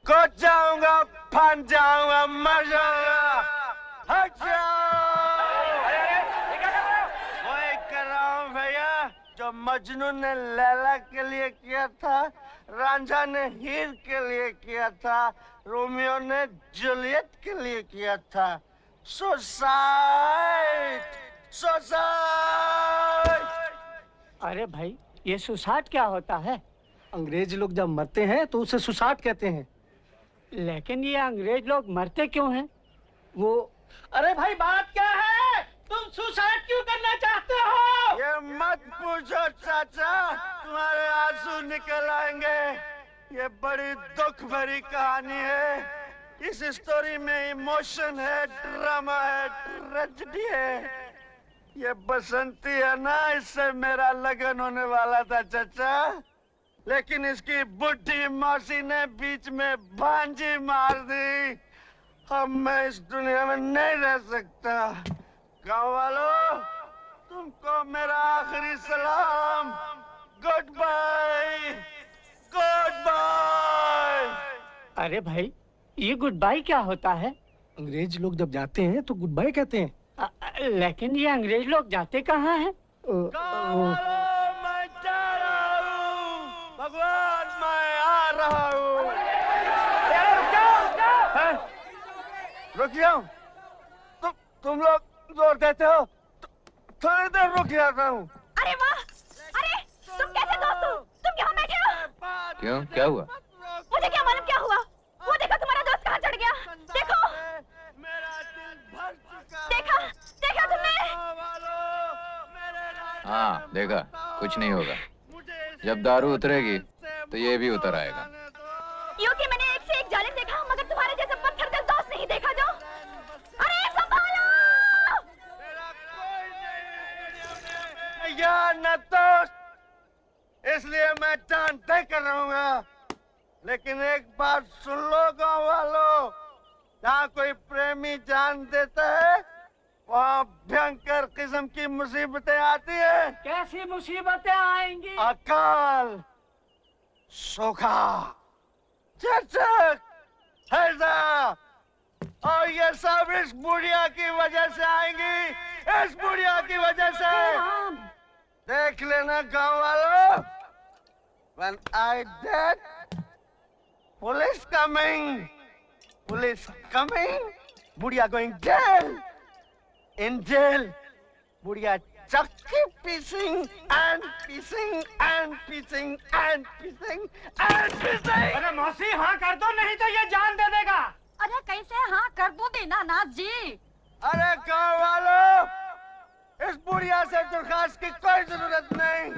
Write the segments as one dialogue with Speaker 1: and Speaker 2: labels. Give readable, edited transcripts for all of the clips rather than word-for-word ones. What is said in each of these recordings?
Speaker 1: कूद जाऊंगा, फन जाऊंगा, मर जाऊंगा। हट जाओ। वही कर रहा हूँ भैया जो मजनू ने लैला के लिए किया था, रांझा ने हीर के लिए किया था, रोमियो ने जूलियट के लिए किया था। Suicide, suicide.
Speaker 2: अरे भाई, ये सुसाइड क्या होता है?
Speaker 3: अंग्रेज लोग जब मरते हैं तो उसे सुसाइड कहते हैं।
Speaker 2: लेकिन ये अंग्रेज लोग मरते क्यों हैं?
Speaker 3: वो अरे भाई बात क्या है? तुम सुसाइड क्यों करना चाहते हो?
Speaker 1: ये मत पूछो चाचा, तुम्हारे आंसू निकल आएंगे। ये बड़ी दुख भरी कहानी है। इस स्टोरी में इमोशन है, ड्रामा है, ट्रेजेडी है। ये बसंती है ना, इससे मेरा लगन होने वाला था चाचा, लेकिन इसकी बुढ़ी मौसी ने बीच में भांजी मार दी। अब मैं इस दुनिया में नहीं रह सकता। गाँव वालों, तुमको मेरा आखिरी सलाम। Goodbye, goodbye.
Speaker 2: अरे भाई, ये गुड बाय क्या होता है?
Speaker 3: अंग्रेज लोग जब जाते हैं तो गुड बाय कहते हैं।
Speaker 2: लेकिन ये अंग्रेज लोग जाते कहाँ हैं?
Speaker 1: मैं जा रहा हूँ, भगवान मैं आ रहा हूँ। रुक जाओ। तुम लोग जोर देते हो, थोड़ी देर रुक जाता हूँ।
Speaker 4: अरे वाह! अरे तुम कैसे दोस्त हो? तुम यहाँ बैठे हो?
Speaker 5: क्यों, क्या हुआ?
Speaker 4: मुझे क्या मालूम क्या हुआ? वो देखो तुम्हारा दोस्त कहाँ चढ़ गया। देखो,
Speaker 1: मेरा दिल भर चुका।
Speaker 4: देखा, देखा तुमने?
Speaker 5: हाँ देखा, कुछ नहीं होगा। जब दारू उतरेगी तो ये भी उतर आएगा।
Speaker 4: क्योंकि मैंने एक से एक जालिम देखा, मगर तुम्हारे जैसे पत्थर दिल दोस्त नहीं देखा जो। अरे संभालो!
Speaker 1: या न तो, इसलिए मैं जान तय कर रहूंगा। लेकिन एक बात सुन लो गाँव वालों, जहाँ कोई प्रेमी जान देता है वहाँ भयंकर किस्म की मुसीबतें आती है।
Speaker 2: कैसी मुसीबतें आएंगी?
Speaker 1: अकाल, सूखा, चचक, हैजा, और ये सब इस बुढ़िया की वजह से आएंगी। इस बुढ़िया की वजह से। देख लेना गाँव वालों, when I dead, police coming, police coming, बुढ़िया going jail, in jail, बुढ़िया चक्की pissing and pissing and pissing and pissing and pissing।
Speaker 2: अरे मौसी हाँ कर दो, नहीं तो ये जान दे देगा।
Speaker 4: अरे कैसे हाँ कर दूं दीनानाथ जी?
Speaker 1: अरे गाँव वालों, इस बुढ़िया से दरखास्त की कोई जरूरत नहीं।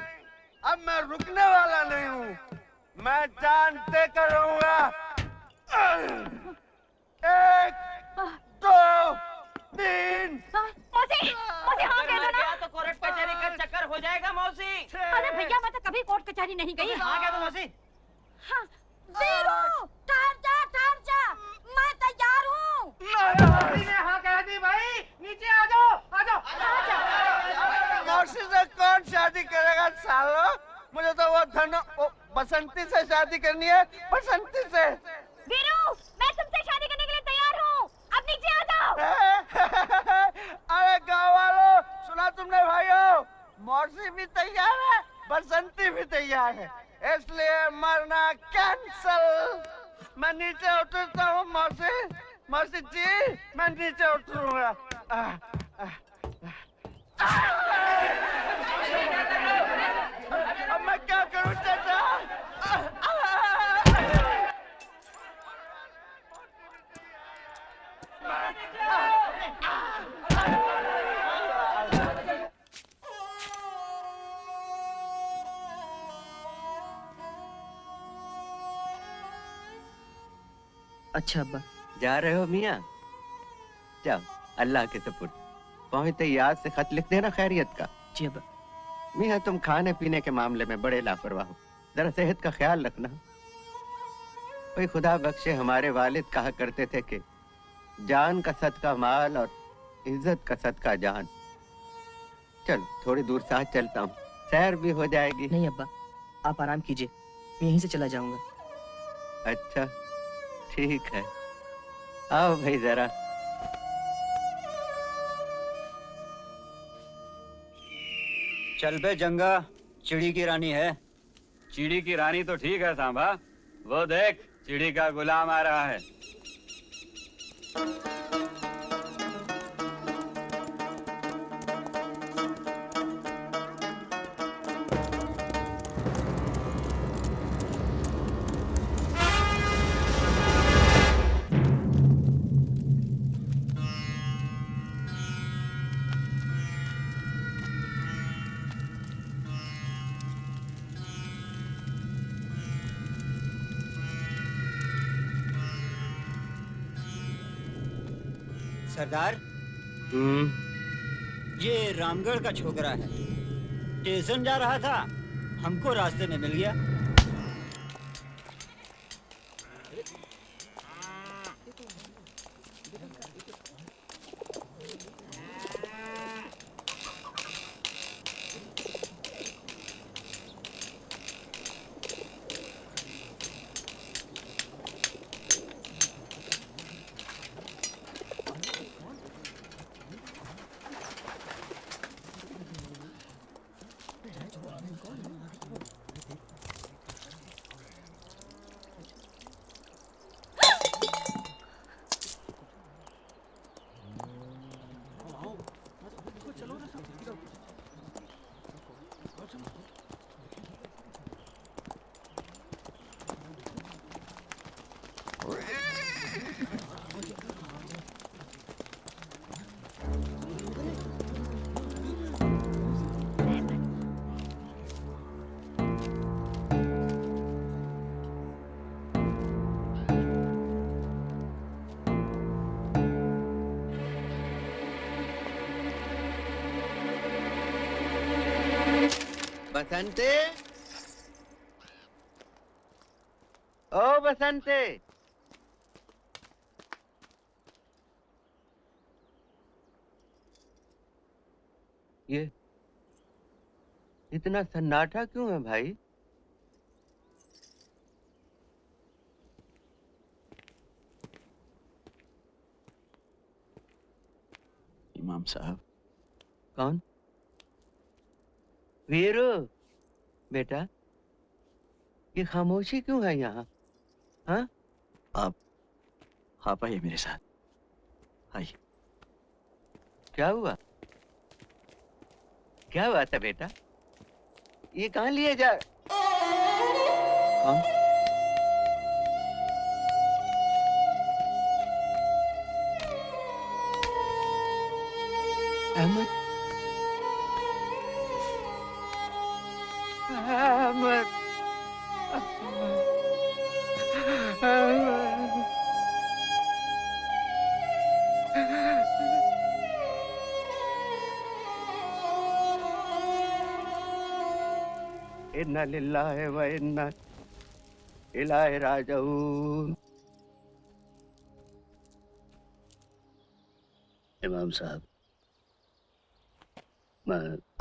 Speaker 1: अब मैं रुकने वाला नहीं हूँ, मैं जान दे कर रहूंगा। 1, 2, 3।
Speaker 4: मौसी, मौसी हाँ कह दो ना।
Speaker 6: तो कोर्ट कचहरी का चक्कर हो जाएगा मौसी।
Speaker 4: अरे भैया मैं तो कभी कोर्ट कचहरी नहीं गई।
Speaker 6: हाँ कह दो मौसी।
Speaker 4: हाँ, वीरू, ठहर जा, मैं तैयार हूँ।
Speaker 2: मौसी ने हाँ कह दी भाई, नीचे आ जाओ, आ जाओ।
Speaker 1: मौसी से कौन शादी करेगा सालो? मुझे तो वो बसंती से शादी करनी है, बसंती से।
Speaker 4: वीरू, मैं तुमसे शादी करने के लिए तैयार हूँ। अब नीचे आ जाओ।
Speaker 1: अरे गाँव वालों, सुना तुमने भाइयों? मौसी भी तैयार है, बसंती भी तैयार है, इसलिए मरना कैंसल। मैं नीचे उतरता हूँ मौसी। मौसी जी, मैं नीचे उतरूंगा। अब मैं क्या करूं चाचा?
Speaker 7: अच्छा अब्बा।
Speaker 8: जा रहे हो मियाँ? जाओ, अल्लाह के सपुर्द। पहुंचते याद से खत लिख देना खैरियत का।
Speaker 7: जी अब्बा।
Speaker 8: मियाँ तुम खाने पीने के मामले में बड़े लापरवाह हो, जरा सेहत का ख्याल रखना। कोई खुदा बख्शे हमारे वालिद कहा करते थे कि जान का सदका माल और इज्जत का सदका जान। चलो थोड़ी दूर साथ चलता हूँ, सैर भी हो जाएगी।
Speaker 7: नहीं अब्बा, आप आराम कीजिए, मैं यहीं से चला जाऊंगा।
Speaker 8: अच्छा, ठीक है, आओ भाई जरा।
Speaker 9: चल बे जंगा, चिड़ी की रानी है।
Speaker 10: चिड़ी की रानी तो ठीक है सांभा, वो देख चिड़ी का गुलाम आ रहा है।
Speaker 9: सरदार, ये रामगढ़ का छोकरा है। स्टेशन जा रहा था, हमको रास्ते में मिल गया।
Speaker 8: बसंते, ओ बसंते, ये इतना सन्नाटा क्यों है भाई?
Speaker 11: इमाम साहब।
Speaker 8: कौन? वीरू, बेटा, ये खामोशी क्यों है यहाँ? हाँ?
Speaker 11: आप आइए मेरे साथ, आइए।
Speaker 8: क्या हुआ? क्या हुआ था बेटा? ये कहाँ लिए जा? कौन? अहमद, अहमद, इन्ना लिल्लाहि व इन्ना इलैहि राजिऊन।
Speaker 11: इमाम साहब,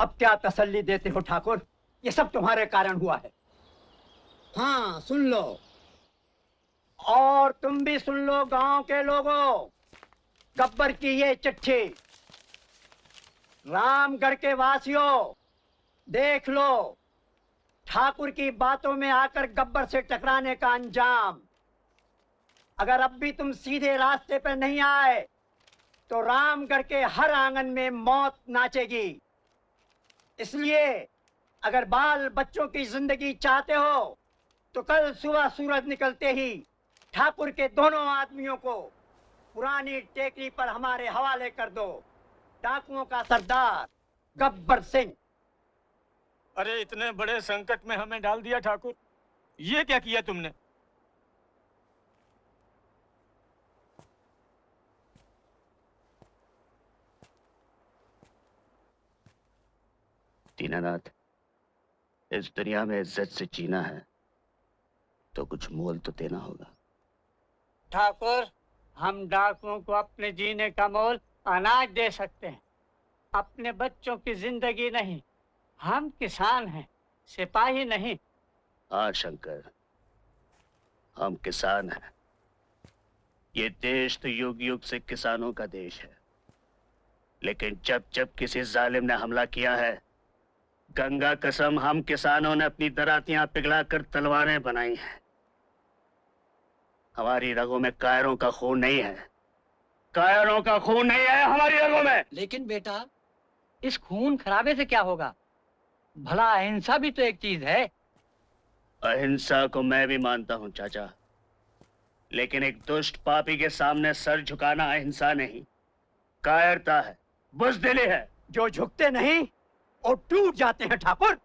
Speaker 12: अब क्या तसल्ली देते हो ठाकुर? ये सब तुम्हारे कारण हुआ है। हाँ, सुन लो, और तुम भी सुन लो गांव के लोगों। गब्बर की ये चिट्ठी, रामगढ़ के वासियों देख लो, ठाकुर की बातों में आकर गब्बर से टकराने का अंजाम। अगर अब भी तुम सीधे रास्ते पर नहीं आए तो रामगढ़ के हर आंगन में मौत नाचेगी। इसलिए अगर बाल बच्चों की जिंदगी चाहते हो तो कल सुबह सूरज निकलते ही ठाकुर के दोनों आदमियों को पुरानी टेकरी पर हमारे हवाले कर दो। डाकुओं का सरदार गब्बर सिंह।
Speaker 3: अरे इतने बड़े संकट में हमें डाल दिया ठाकुर, ये क्या किया तुमने?
Speaker 11: दीनानाथ, इस दुनिया में इज्जत से जीना है तो कुछ मोल तो देना होगा।
Speaker 12: ठाकुर, हम डाकुओं को अपने जीने का मोल अनाज दे सकते हैं, अपने बच्चों की जिंदगी नहीं। हम किसान हैं, सिपाही नहीं।
Speaker 11: हाँ शंकर, हम किसान हैं, ये देश तो युग युग से किसानों का देश है, लेकिन जब जब किसी जालिम ने हमला किया है, गंगा कसम हम किसानों ने अपनी दरातियां पिघलाकर तलवारें बनाई हैं। हमारी रगों में कायरों का खून नहीं है, कायरों का खून नहीं है हमारी रगों में।
Speaker 3: लेकिन बेटा, इस खून खराबे से क्या होगा? भला अहिंसा भी तो एक चीज है।
Speaker 11: अहिंसा को मैं भी मानता हूं चाचा, लेकिन एक दुष्ट पापी के सामने सर झुकाना अहिंसा नहीं, कायरता है, बुज़दिली है।
Speaker 12: जो झुकते नहीं और टूट जाते हैं ठाकुर,